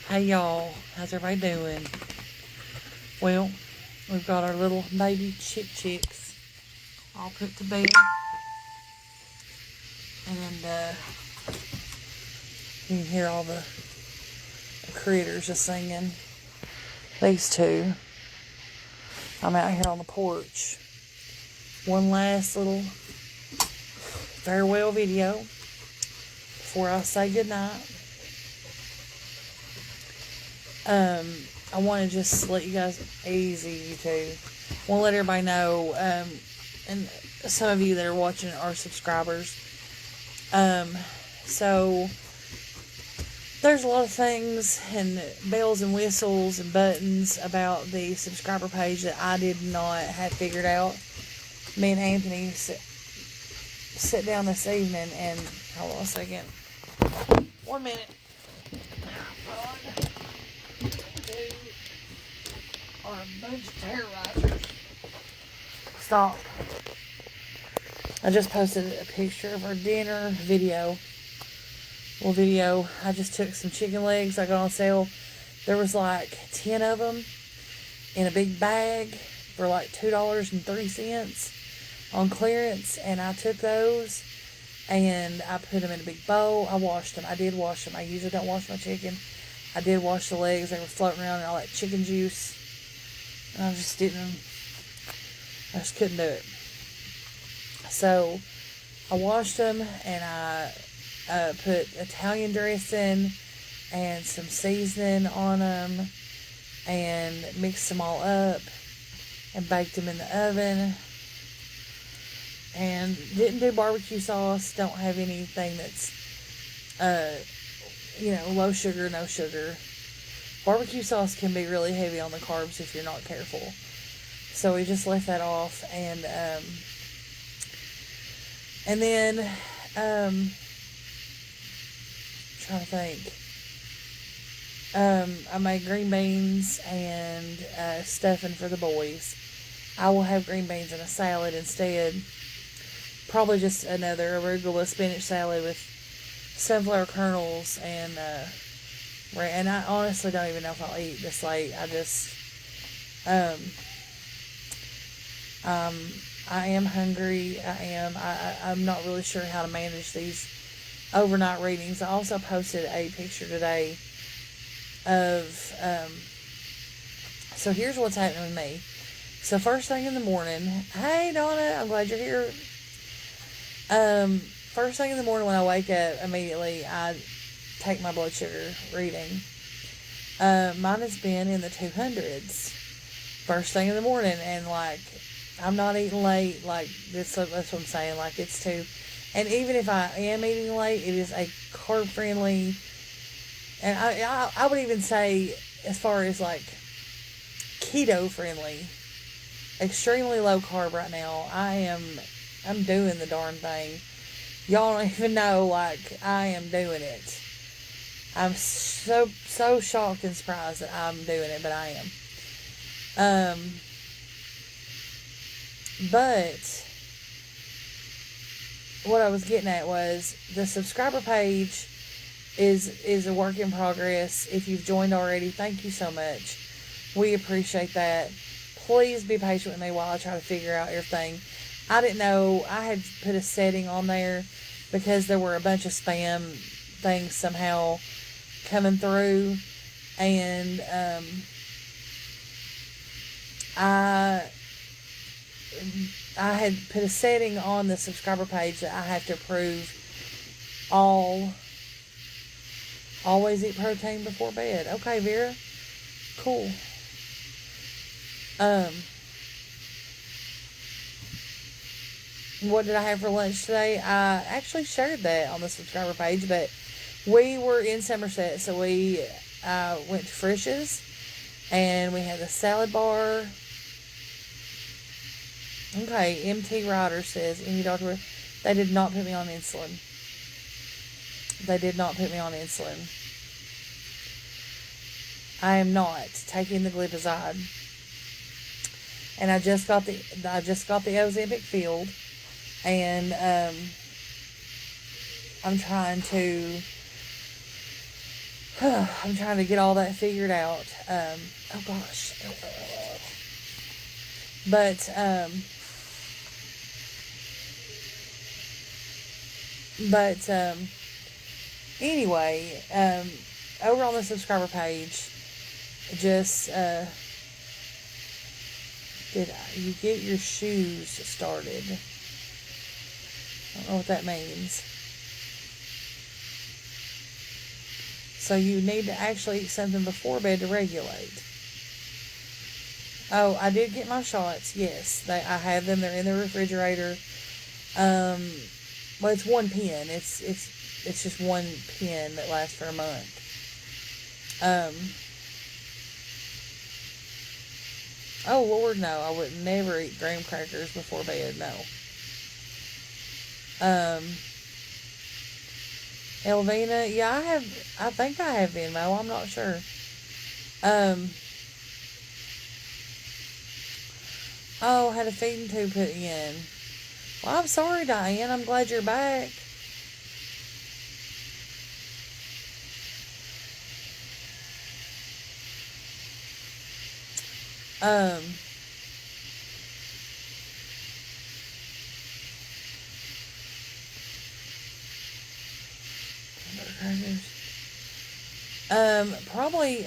Hey y'all, how's everybody doing? Well, we've got our little baby chicks all put to bed, and you can hear all the critters just singing. These two, I'm out here on the porch. One last little farewell video before I say goodnight. I want to just let you guys, easy, you two. I want to let everybody know, and some of you that are watching are subscribers. So there's a lot of things and bells and whistles and buttons about the subscriber page that I did not have figured out. Me and Anthony sit down this evening and hold on a second. 1 minute. Are a bunch of terrorizers. Stop. I just posted a picture of our dinner video. Little video. I just took some chicken legs I got on sale. There was like 10 of them in a big bag for like $2.03 on clearance, and I took those and I put them in a big bowl. I washed them. I did wash them. I usually don't wash my chicken. I did wash the legs. They were floating around in all that chicken juice. And I just couldn't do it. So I washed them and I put Italian dressing and some seasoning on them and mixed them all up and baked them in the oven. And didn't do barbecue sauce. Don't have anything that's, low sugar, no sugar. Barbecue sauce can be really heavy on the carbs if you're not careful. So we just left that off, and then trying to think. I made green beans and stuffing for the boys. I will have green beans in a salad instead. Probably just another arugula spinach salad with sunflower kernels and I honestly don't even know if I'll eat this late. I am hungry. I'm not really sure how to manage these overnight readings. I also posted a picture today of, so here's what's happening with me. So first thing in the morning, hey Donna, I'm glad you're here. First thing in the morning when I wake up, immediately I take my blood sugar reading. Mine has been in the 200s. First thing in the morning, and like, I'm not eating late. Like, that's what I'm saying. Like, it's too, and even if I am eating late, it is a carb friendly, and I would even say, as far as like keto friendly, extremely low carb right now. I'm doing the darn thing. Y'all don't even know, like, I am doing it. I'm so shocked and surprised that I'm doing it, but I am. But what I was getting at was the subscriber page is a work in progress. If you've joined already, thank you so much. We appreciate that. Please be patient with me while I try to figure out everything. I didn't know I had put a setting on there because there were a bunch of spam things somehow coming through, and I had put a setting on the subscriber page that I have to approve always eat protein before bed. Okay, Vera, cool. What did I have for lunch today? I actually shared that on the subscriber page, but we were in Somerset, so we went to Frisch's, and we had the salad bar. Okay, MT Ryder says, any doctor, they did not put me on insulin. They did not put me on insulin. I am not taking the glipizide. And I just got the Ozempic filled, and I'm trying to I'm trying to get all that figured out. Oh gosh. But, but, anyway, over on the subscriber page, just, did you get your shoes started? I don't know what that means. So you need to actually eat something before bed to regulate. Oh, I did get my shots. Yes, I have them. They're in the refrigerator. Well, it's one pen. It's just one pen that lasts for a month. Oh Lord, no! I would never eat graham crackers before bed. No. Elvina, yeah, I have. I think I have Venmo. I'm not sure. Um. Oh, had a feeding tube put in. Well, I'm sorry, Diane. I'm glad you're back. Um. Probably.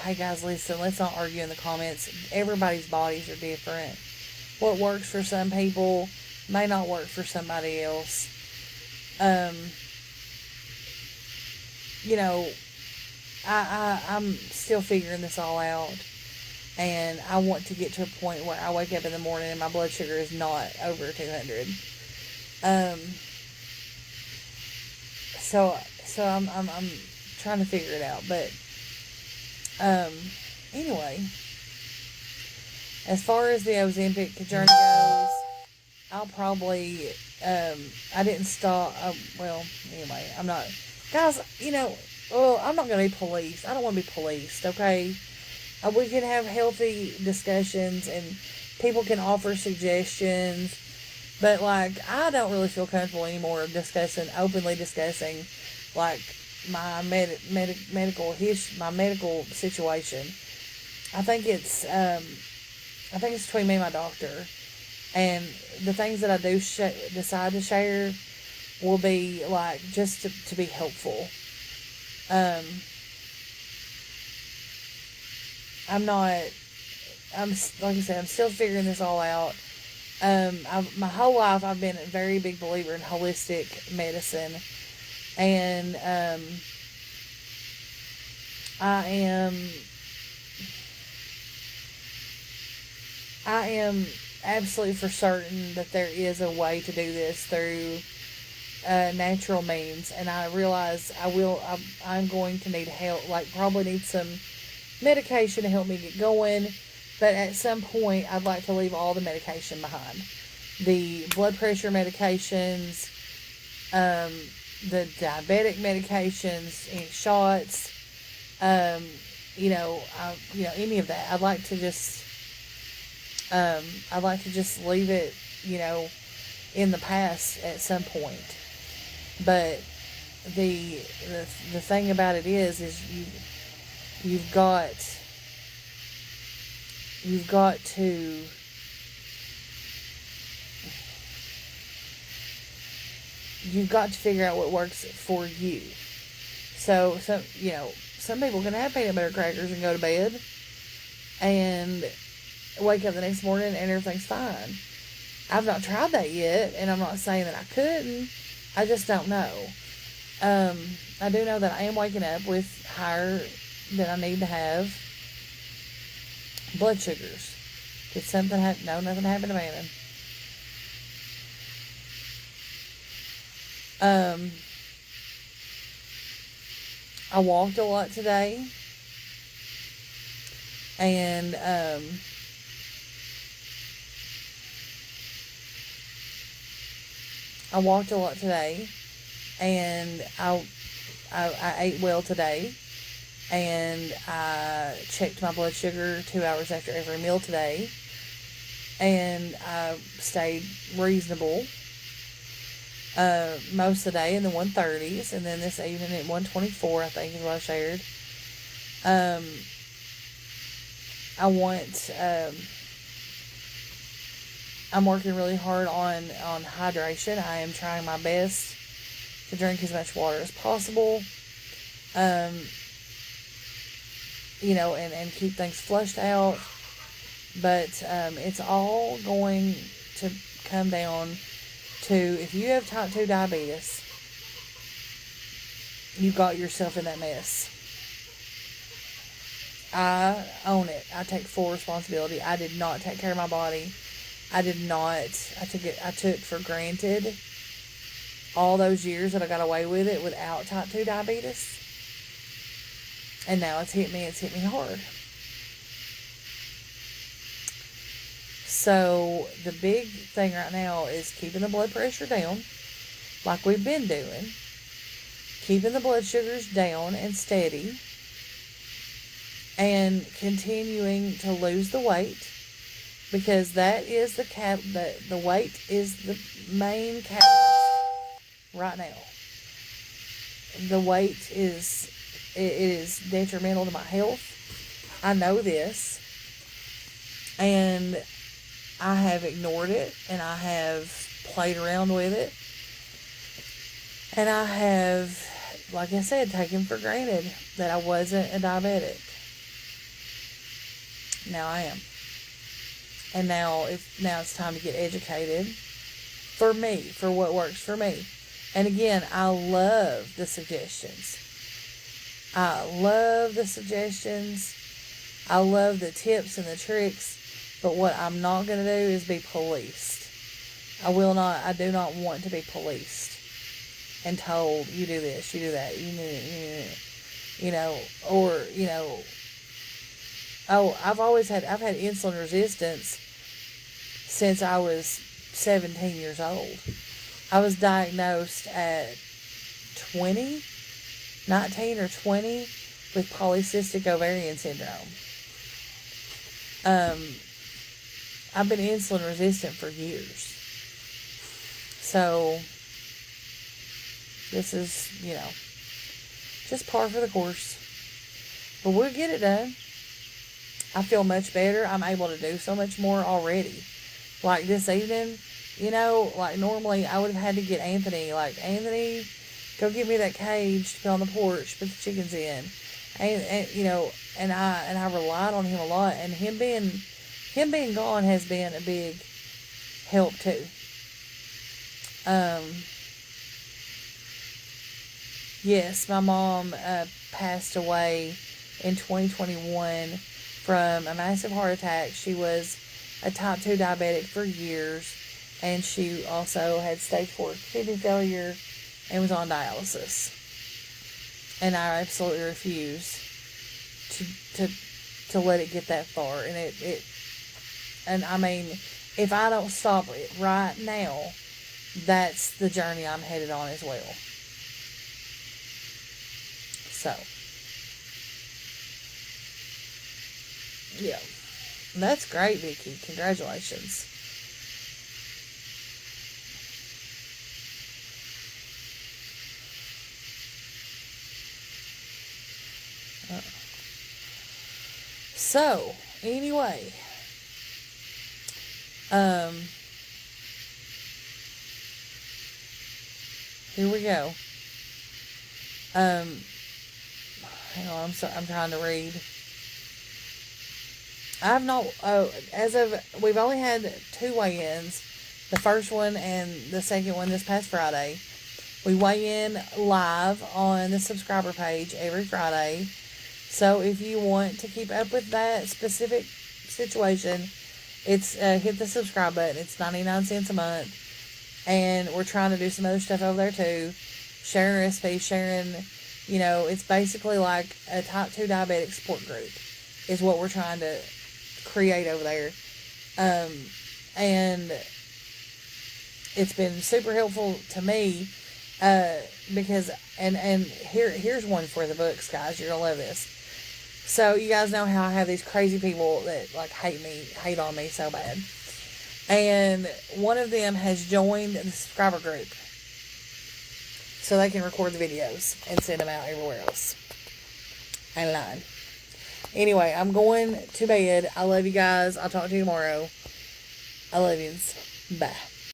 Hey guys, listen, let's not argue in the comments. Everybody's bodies are different. What works for some people may not work for somebody else. Um, you know, I'm still figuring this all out. And I want to get to a point where I wake up in the morning and my blood sugar is not over 200. Um, so I'm trying to figure it out. But anyway, as far as the Ozempic journey goes, I'll probably I didn't stop. Well, anyway, I'm not, guys. I'm not gonna be policed. I don't want to be policed. Okay, we can have healthy discussions and people can offer suggestions, but like I don't really feel comfortable anymore openly discussing like my medical my medical situation. I think it's between me and my doctor, and the things that I do decide to share will be like just to be helpful. I'm not. I'm like I said. I'm still figuring this all out. My whole life I've been a very big believer in holistic medicine, and I am I am absolutely for certain that there is a way to do this through natural means, and I realize I'm going to need help. Like probably need some medication to help me get going, but at some point I'd like to leave all the medication behind. The blood pressure medications, the diabetic medications, any shots, any of that. I'd like to just leave it, in the past at some point. But the thing about it is you've got to figure out what works for you. So some people can have peanut butter crackers and go to bed and wake up the next morning and everything's fine. I've not tried that yet, and I'm not saying that I couldn't. I just don't know. I do know that I am waking up with higher than I need to have blood sugars. Did something happen? No, nothing happened to Manon. I walked a lot today, and I walked a lot today, and I ate well today, and I checked my blood sugar 2 hours after every meal today, and I stayed reasonable. most of the day in the 130s, and then this evening at 124, I think is what I shared. Um, I want, I'm working really hard on hydration. I am trying my best to drink as much water as possible. Um, and keep things flushed out. But it's all going to come down to, if you have type 2 diabetes, you got yourself in that mess. I own it. I take full responsibility. I did not take care of my body. I did not. I took for granted all those years that I got away with it without type 2 diabetes. And now it's hit me hard. So the big thing right now is keeping the blood pressure down, like we've been doing. Keeping the blood sugars down and steady. And continuing to lose the weight. Because that is the weight is the main catalyst right now. The weight is detrimental to my health. I know this. And I have ignored it, and I have played around with it. And I have, like I said, taken for granted that I wasn't a diabetic. Now I am. And now it's time to get educated for me, for what works for me. And again, I love the suggestions. I love the suggestions. I love the tips and the tricks. But what I'm not going to do is be policed. I do not want to be policed and told, you do this, you do that, I've had insulin resistance since I was 17 years old. I was diagnosed at 19 or 20 with polycystic ovarian syndrome. I've been insulin resistant for years. So, this is, just par for the course. But we'll get it done. I feel much better. I'm able to do so much more already. Like this evening, like normally I would have had to get Anthony. Like, Anthony, go get me that cage to put on the porch, put the chickens in. And I relied on him a lot. And him being gone has been a big help too. Yes, my mom passed away in 2021 from a massive heart attack. She was a type 2 diabetic for years, and she also had stage 4 kidney failure and was on dialysis. And I absolutely refuse to let it get that far. And I mean, if I don't stop it right now, that's the journey I'm headed on as well. So, yeah. That's great, Vicky. Congratulations. So, anyway. Here we go. Hang on, I'm trying to read. I've not, we've only had 2 weigh-ins. The first one and the second one this past Friday. We weigh in live on the subscriber page every Friday. So if you want to keep up with that specific situation, it's hit the subscribe button. It's 99 cents a month. And we're trying to do some other stuff over there too. Sharing recipes, it's basically like a type 2 diabetic support group is what we're trying to create over there. And it's been super helpful to me because, and here's one for the books, guys. You're going to love this. So you guys know how I have these crazy people that like hate on me so bad. And one of them has joined the subscriber group. so they can record the videos and send them out everywhere else. I ain't lying. Anyway, I'm going to bed. I love you guys. I'll talk to you tomorrow. I love yous. Bye.